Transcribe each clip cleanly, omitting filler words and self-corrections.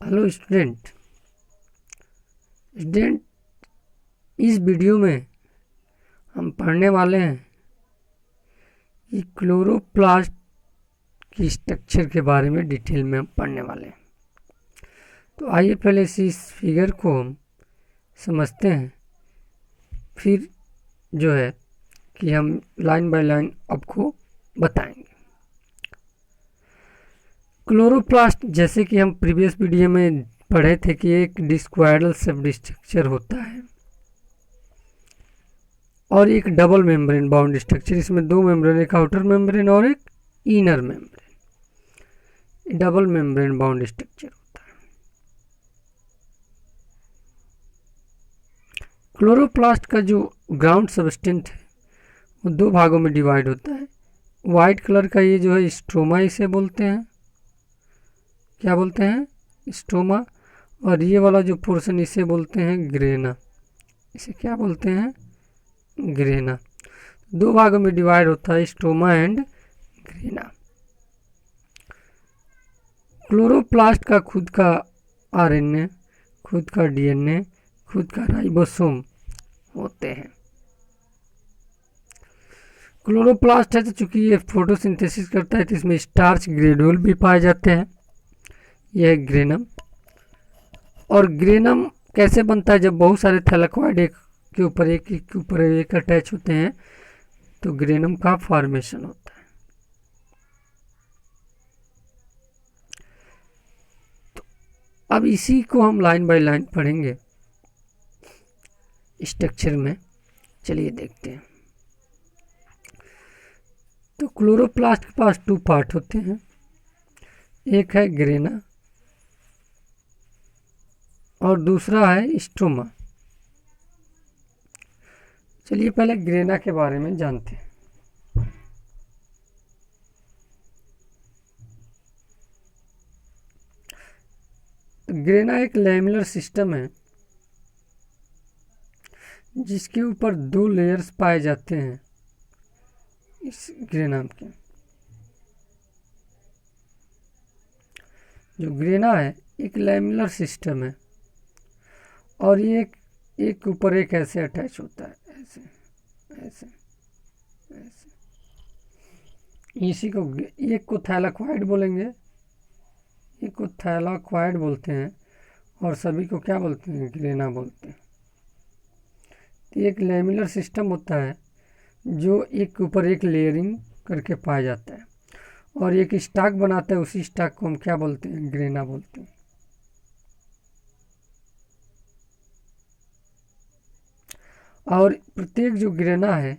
Hello student. Student, इस video में हम पढ़ने वाले हैं कि क्लोरोप्लास्ट की स्ट्रक्चर के बारे में डिटेल में हम पढ़ने वाले हैं। तो आइए पहले इस फिगर को हम समझते हैं, फिर जो है कि हम लाइन बाय लाइन आपको बताएंगे। क्लोरोप्लास्ट, जैसे कि हम प्रीवियस वीडियो में पढ़े थे कि एक डिस्क्वायरल सब स्ट्रक्चर होता है और एक डबल मेम्ब्रेन बाउंड स्ट्रक्चर। इसमें दो मेम्ब्रेन, एक आउटर मेम्ब्रेन और एक inner membrane. Double membrane bound structure होता है। क्लोरोप्लास्ट का जो ग्राउंड सबस्टेंस है वो दो भागों में डिवाइड होता है। वाइट कलर का ये जो है स्ट्रोमा इसे बोलते हैं, क्या बोलते हैं? स्ट्रोमा। और ये वाला जो पोर्शन इसे बोलते हैं ग्रेना। इसे क्या बोलते हैं? ग्रेना। दो भागों में डिवाइड होता है, स्ट्रोमा एंड ग्रेना। क्लोरोप्लास्ट का खुद का आरएनए, खुद का डीएनए, खुद का राइबोसोम होते हैं। क्लोरोप्लास्ट है तो चूंकि ये फोटोसिंथेसिस करता है तो इसमें स्टार्च ग्रेन्यूल भी पाए जाते हैं। यह है ग्रेनम। और ग्रेनम कैसे बनता है? जब बहुत सारे थैलेकॉइड एक के ऊपर एक अटैच होते हैं तो ग्रेनम का फॉर्मेशन होता है। तो अब इसी को हम लाइन बाय लाइन पढ़ेंगे स्ट्रक्चर में। चलिए देखते हैं। तो क्लोरोप्लास्ट के पास टू पार्ट होते हैं, एक है ग्रेना और दूसरा है स्ट्रोमा। चलिए पहले ग्रेना के बारे में जानते हैं। तो ग्रेना एक लैमिनर सिस्टम है जिसके ऊपर दो लेयर्स पाए जाते हैं इस ग्रेना के। जो ग्रेना है एक लैमिनर सिस्टम है और ये एक के ऊपर एक ऐसे अटैच होता है, ऐसे ऐसे ऐसे। इसी को एक को थैलाक्वाइड बोलेंगे, एक को थैलाक्वाइड बोलते हैं और सभी को क्या बोलते हैं? ग्रेना बोलते हैं। तो एक लैमिनर सिस्टम होता है जो एक के ऊपर एक लेयरिंग करके पाया जाता है और एक स्टाक बनाता है। उसी स्टाक को हम क्या बोलते हैं? ग्रेना बोलते हैं। और प्रत्येक जो ग्रेना है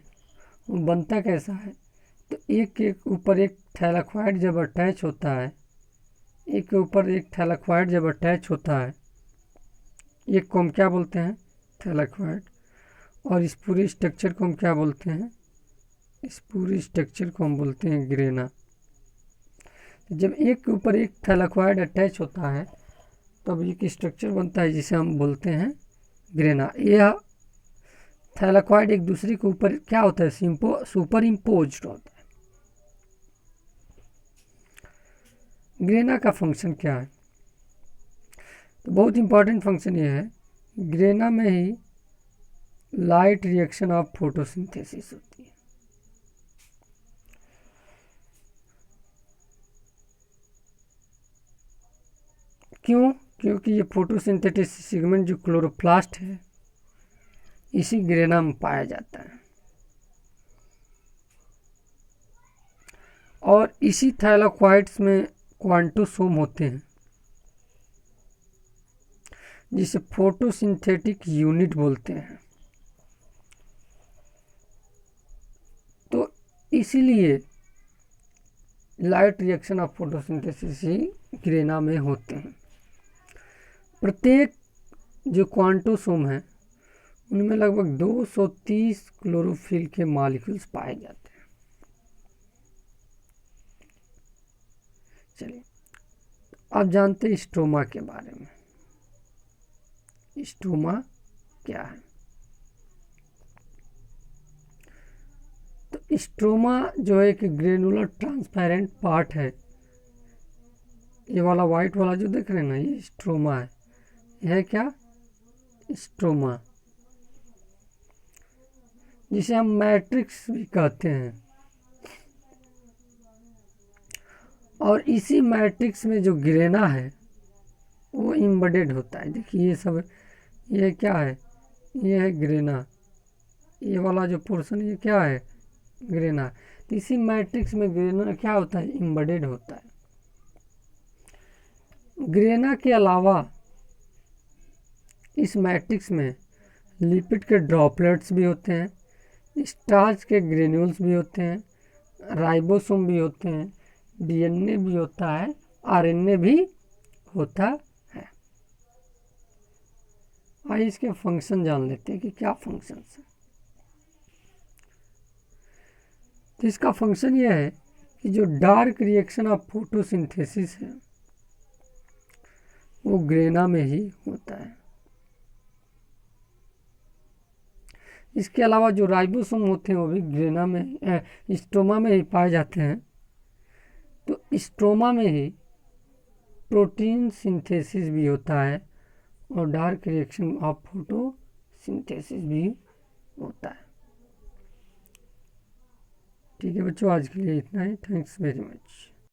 वो बनता कैसा है? तो एक के ऊपर एक थैलाक्वाइड जब अटैच होता है, एक के ऊपर एक थैलाक्वाइड जब अटैच होता है, एक को हम क्या बोलते हैं? थैलाक्वाइड। और इस पूरे स्ट्रक्चर को हम क्या बोलते हैं? इस पूरे स्ट्रक्चर को हम बोलते हैं ग्रेना। जब एक के ऊपर एक थैलाक्वाइड अटैच होता है तब एक स्ट्रक्चर बनता है जिसे हम बोलते हैं ग्रेना। यह थैलाक्वाइड एक दूसरे के ऊपर क्या होता है? सुपर इम्पोज्ड होता है। ग्रेना का फंक्शन क्या है? तो बहुत इंपॉर्टेंट फंक्शन ये है, ग्रेना में ही लाइट रिएक्शन ऑफ फोटोसिंथेसिस होती है। क्यों? क्योंकि ये फोटोसिंथेटिक सेगमेंट जो क्लोरोप्लास्ट है इसी ग्रेना में पाया जाता है और इसी थैलाक्वाइड्स में क्वांटोसोम होते हैं जिसे फोटोसिंथेटिक यूनिट बोलते हैं। तो इसीलिए light reaction of photosynthesis he grana में होते हैं। प्रत्येक जो क्वांटोसोम है उनमें लगभग 230 क्लोरोफिल के मॉलिक्यूल्स पाए जाते हैं। चलिए अब जानते हैं स्ट्रोमा के बारे में। स्ट्रोमा क्या है? तो स्ट्रोमा जो है एक ग्रेनुलर ट्रांसपेरेंट पार्ट है ये वाला वाइट वाला जो देख रहे हैं ना, ये स्ट्रोमा है। यह है क्या? स्ट्रोमा, जिसे हम मैट्रिक्स भी कहते हैं। और इसी मैट्रिक्स में जो ग्रेना है वो एम्बेडेड होता है। देखिए ये सब, ये क्या है? ये है ग्रेना। ये वाला जो पोर्शन ये क्या है? ग्रेना। तो इसी मैट्रिक्स में ग्रेना क्या होता है? एम्बेडेड होता है। ग्रेना के अलावा इस मैट्रिक्स में लिपिड के ड्रॉपलेट्स भी होते हैं, स्टार्च के ग्रेन्यूल्स भी होते हैं, राइबोसोम भी होते हैं, डीएनए भी होता है, आरएनए भी होता है। आइए इसके फंक्शन जान लेते हैं कि क्या फंक्शन है। तो इसका फंक्शन यह है कि जो डार्क रिएक्शन ऑफ फोटोसिंथेसिस है वो ग्रेना में ही होता है। इसके अलावा जो राइबोसोम होते हैं वो भी ग्रेना में, स्ट्रोमा में ही पाए जाते हैं। तो स्ट्रोमा में ही प्रोटीन सिंथेसिस भी होता है और डार्क रिएक्शन ऑफ फोटोसिंथेसिस भी होता है। ठीक है बच्चों, आज के लिए इतना ही। Thanks very much.